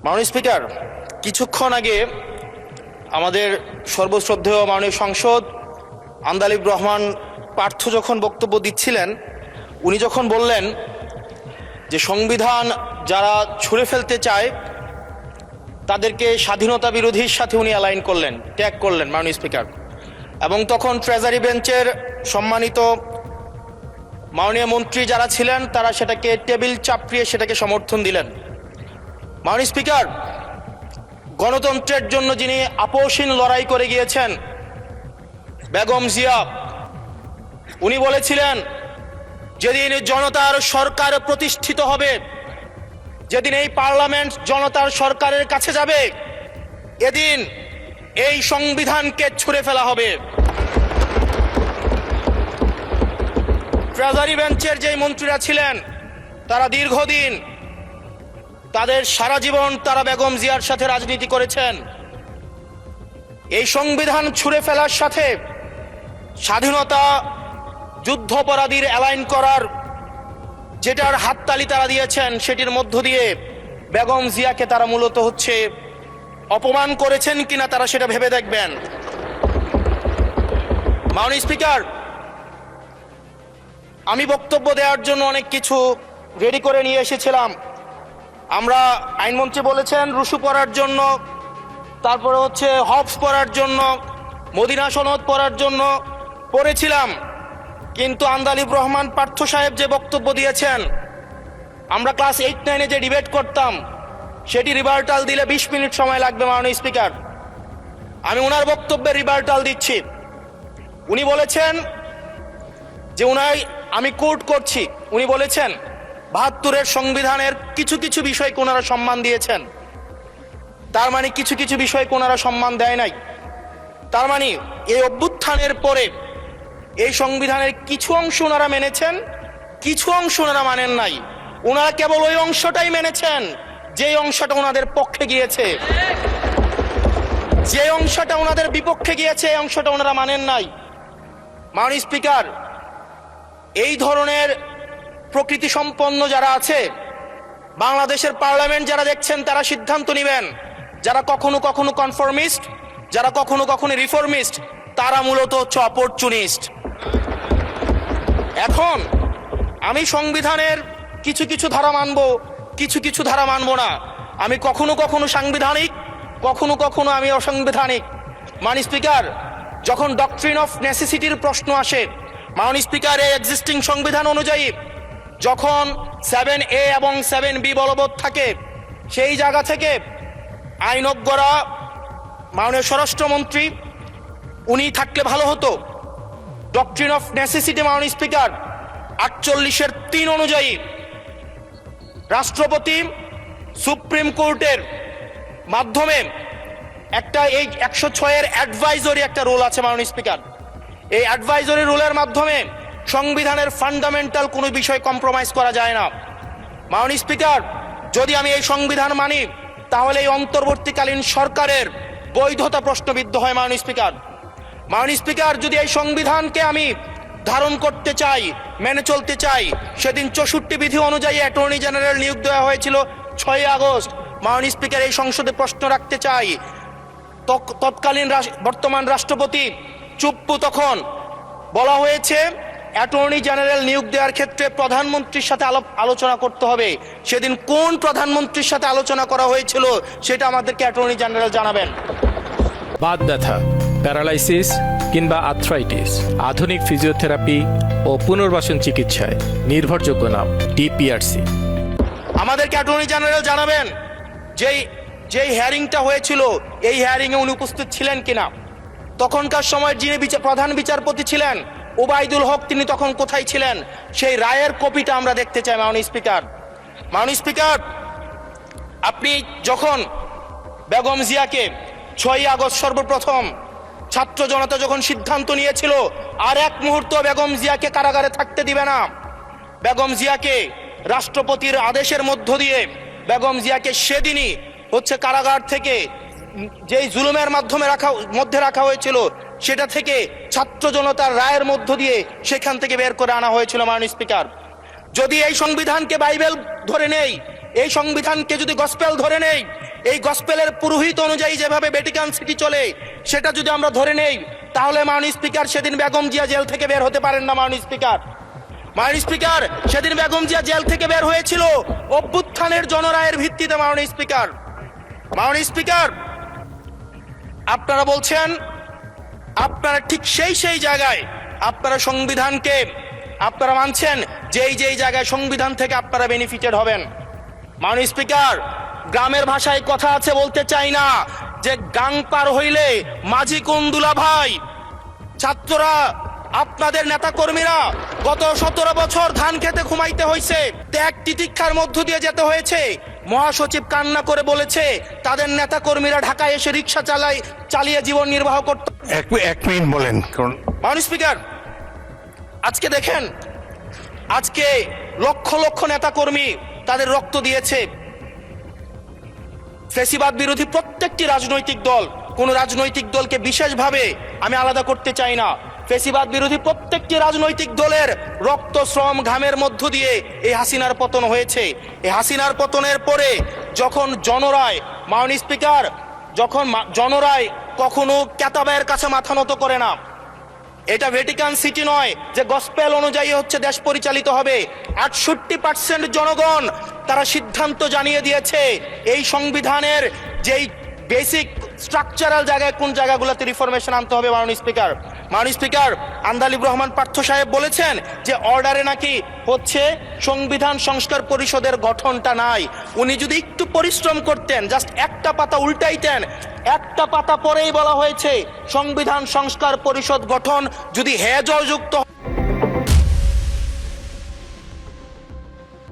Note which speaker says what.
Speaker 1: মাননীয় স্পিকার, কিছুক্ষণ আগে আমাদের সর্বশ্রদ্ধেয় মাননীয় সংসদ আন্দালিব রহমান পার্থ যখন বক্তব্য দিচ্ছিলেন, উনি যখন বললেন যে সংবিধান যারা ছুঁড়ে ফেলতে চায় তাদেরকে স্বাধীনতা বিরোধীর সাথে উনি অ্যালাইন করলেন, ট্যাগ করলেন মাননীয় স্পিকার। এবং তখন ট্রেজারি বেঞ্চের সম্মানিত মাননীয় মন্ত্রী যারা ছিলেন তারা সেটাকে টেবিল চাপড়িয়ে সেটাকে সমর্থন দিলেন। মাননীয় স্পিকার, গণতন্ত্রের জন্য যিনি আপোষহীন লড়াই করে গিয়েছেন বেগম জিয়া, উনি বলেছিলেন যেদিন জনতার সরকার প্রতিষ্ঠিত হবে, যেদিন এই পার্লামেন্ট জনতার সরকারের কাছে যাবে, এদিন এই সংবিধানকে ছুঁড়ে ফেলা হবে। ট্রেজারি বেঞ্চের যে মন্ত্রীরা ছিলেন তারা দীর্ঘদিন, তাদের সারা জীবন তারা বেগম জিয়ার সাথে রাজনীতি করেছেন। এই সংবিধান ছুঁড়ে ফেলার সাথে স্বাধীনতা যুদ্ধাপরাধীর অ্যালাইন করার যেটার হাততালি তারা দিয়েছেন, সেটির মধ্য দিয়ে বেগম জিয়াকে তারা মূলত অপমান করেছেন কিনা তারা সেটা ভেবে দেখবেন। মাননীয় স্পিকার, আমি বক্তব্য দেওয়ার জন্য অনেক কিছু রেডি করে নিয়ে এসেছিলাম। আমরা আইনমন্ত্রী বলেছেন রুশু পড়ার জন্য, তারপরে হবস পড়ার জন্য, মদিনা সনদ পড়ার জন্য পড়েছিলাম। কিন্তু আন্দালিব রহমান পার্থ সাহেব যে বক্তব্য দিয়েছেন, আমরা ক্লাস 8-9-এ যে ডিবেট করতাম সেটি রিভার্টাল দিলে 20 মিনিট সময় লাগবে। মাননীয় স্পিকার, আমি ওনার বক্তব্যের রিভার্টাল দিচ্ছি। উনি বলেছেন যে আমি কোট করছি, উনি বলেছেন ৭২-এর সংবিধানের কিছু কিছু বিষয়কে ওনারা সম্মান দিয়েছেন। তার মানে কিছু কিছু বিষয়কে ওনারা সম্মান দেয় নাই। তার মানে এই অভ্যুত্থানের পরে এই সংবিধানের কিছু অংশ ওনারা মেনেছেন, কিছু অংশ ওনারা মানেন নাই। ওনারা কেবল ওই অংশটাই মেনেছেন যে অংশটা ওনাদের পক্ষে গিয়েছে, যে অংশটা ওনাদের বিপক্ষে গিয়েছে এই অংশটা ওনারা মানেন নাই। মাননীয় স্পিকার, এই ধরনের প্রকৃতি সম্পন্ন যারা আছে বাংলাদেশের পার্লামেন্ট যারা দেখছেন তারা সিদ্ধান্ত নেবেন। যারা কখনো কখনো কনফর্মিস্ট, যারা কখনো কখনো রিফর্মিস্ট, তারা মূলত অপরচুনিস্ট। এখন আমি সংবিধানের কিছু কিছু ধারা মানব, কিছু কিছু ধারা মানব না। আমি কখনো কখনো সাংবিধানিক, কখনো কখনো আমি অসাংবিধানিক। মাননীয় স্পিকার, যখন ডক্ট্রিন অফ নেসেসিটির প্রশ্ন আসে, মাননীয় স্পিকার, এই এক্সিস্টিং সংবিধান অনুযায়ী যখন 7A এবং 7B বলবৎ থাকে, সেই জায়গা থেকে আইনজ্ঞরা, মাননীয় স্বরাষ্ট্রমন্ত্রী উনি থাকলে ভালো হতো। ডক্ট্রিন অফ নেসেসিটি মাননীয় স্পিকার 48-এর 3 অনুযায়ী রাষ্ট্রপতি সুপ্রিম কোর্টের মাধ্যমে একটা এই 106-এর অ্যাডভাইজরি একটা রুল আছে মাননীয় স্পিকার। এই অ্যাডভাইজরি রুলের মাধ্যমে সংবিধানের ফান্ডামেন্টাল কোনো বিষয় কম্প্রোমাইজ করা যায় না। মাননীয় স্পিকার, যদি আমি এই সংবিধান মানি তাহলে এই অন্তর্বর্তীকালীন সরকারের বৈধতা প্রশ্নবিদ্ধ হয়। মাননীয় স্পিকার, মাননীয় স্পিকার, যদি এই সংবিধানকে আমি ধারণ করতে চাই, মেনে চলতে চাই, সেদিন 64 বিধি অনুযায়ী অ্যাটর্নি জেনারেল নিয়োগ দেওয়া হয়েছিল 6 আগস্ট। মাননীয় স্পিকার, এই সংসদে প্রশ্ন রাখতে চাই, তৎকালীন বর্তমান রাষ্ট্রপতি চুপ্পু, তখন বলা হয়েছে অ্যাটর্নি জেনারেল নিয়োগ দেওয়ার ক্ষেত্রে প্রধানমন্ত্রীর সাথে আলোচনা করতে হবে। সেদিন কোন প্রধানমন্ত্রীর সাথে আলোচনা করা হয়েছিল সেটা আমাদেরকে অ্যাটর্নি জেনারেল জানাবেন।
Speaker 2: বাত ব্যথা, প্যারালাইসিস কিংবা আর্থ্রাইটিস, আধুনিক ফিজিওথেরাপি ও পুনর্বাসন চিকিৎসায় নির্ভরযোগ্য নাম ডিপিআরসি।
Speaker 1: আমাদেরকে অ্যাটর্নি জেনারেল জানাবেন যেই হিয়ারিংটা হয়েছিল এই হিয়ারিংয়ে উনি উপস্থিত ছিলেন কিনা। তখনকার সময় যিনি প্রধান বিচারপতি ছিলেন ওবায়দুল হক, তিনি তখন কোথায় ছিলেন? সেই রায়ের কপিটা আমরা দেখতে চাই। মাননীয় স্পিকার, মাননীয় স্পিকার, আপনি যখন বেগম জিয়াকে 6 আগস্ট সর্বপ্রথম ছাত্র জনতা যখন সিদ্ধান্ত নিয়েছিল আর এক মুহূর্ত বেগম জিয়াকে কারাগারে থাকতে দিবে না, বেগম জিয়াকে রাষ্ট্রপতির আদেশের মধ্য দিয়ে বেগম জিয়াকে সেদিনই কারাগার থেকে যেই জুলুমের মধ্যে রাখা হয়েছিল সেটা থেকে ছাত্র জনতার রায়ের মধ্য দিয়ে সেখান থেকে বের করে আনা হয়েছিল। মাননীয় স্পিকার, যদি এই সংবিধানকে বাইবেল ধরে নেই, এই সংবিধানকে যদি গসপেল ধরে নেই, এই গসপেলের পুরোহিত অনুযায়ী যেভাবে ভ্যাটিকান সিটি চলে সেটা যদি আমরা ধরে নেই, তাহলে মাননীয় স্পিকার সেদিন বেগম জিয়া জেল থেকে বের হতে পারেন না। মাননীয় স্পিকার সেদিন বেগম জিয়া জেল থেকে বের হয়েছিল অভ্যুত্থানের জনরায়ের ভিত্তিতে। মাননীয় স্পিকার আপনারা বলছেন, আপনারা ঠিক সেই জায়গায় আপনারা সংবিধানকে আপনারা মানছেন যেই জায়গায় সংবিধান থেকে আপনারা বেনিফিটেড হবেন। মাননীয় স্পিকার, গ্রামের ভাষায় কথা আছে, বলতে চাই না, যে গাং পার হইলে মাঝি কোন দুলা ভাই। ছাত্ররা, আপনাদের নেতা কর্মীরা গত 17 বছর ধান খেতে ঘুমাইতে হয়েছে, ত্যাগ তিতিক্ষার মধ্য দিয়ে যেতে হয়েছে। মহাসচিব কান্না করে বলেছে তাদের নেতা কর্মীরা ঢাকায় এসে রিক্সা চালিয়ে জীবন নির্বাহ করত।
Speaker 3: এক মিনিট বলেন।
Speaker 1: মাননীয় স্পিকার, আজকে দেখেন, আজকে লক্ষ লক্ষ নেতা কর্মী তাদের রক্ত দিয়েছে। ফ্যাসিবাদ বিরোধী প্রত্যেকটি রাজনৈতিক দল, কোন রাজনৈতিক দলকে বিশেষভাবে আমি আলাদা করতে চাই না, ফ্যাসিবাদ বিরোধী প্রত্যেকটি রাজনৈতিক দলের রক্ত শ্রম ঘামের মধ্য দিয়ে এই হাসিনার পতন হয়েছে। এই হাসিনার পতনের পরে যখন জনরায়, মাননীয় স্পিকার, যখন জনরায় কখনো কেতাবের কাছে মাথা নত করে না। এটা ভ্যাটিকান সিটি নয় যে গসপেল অনুযায়ী হচ্ছে দেশ পরিচালিত হবে। 68% জনগণ তারা সিদ্ধান্ত জানিয়ে দিয়েছে এই সংবিধানের যেই বেসিক স্ট্রাকচারাল জায়গায় কোন জায়গাগুলোতে রিফরমেশন আনতে হবে। মাননীয় স্পিকার, আন্দালিব রহমান পার্থ সাহেব বলেছেন যে অর্ডারে নাকি হচ্ছে সংবিধান সংস্কার পরিষদের গঠনটা নাই। উনি যদি একটু পরিশ্রম করতেন, জাস্ট একটা পাতা উল্টাইতেন, একটা পাতা পরেই বলা হয়েছে সংবিধান সংস্কার পরিষদ গঠন যদি হেজযুক্ত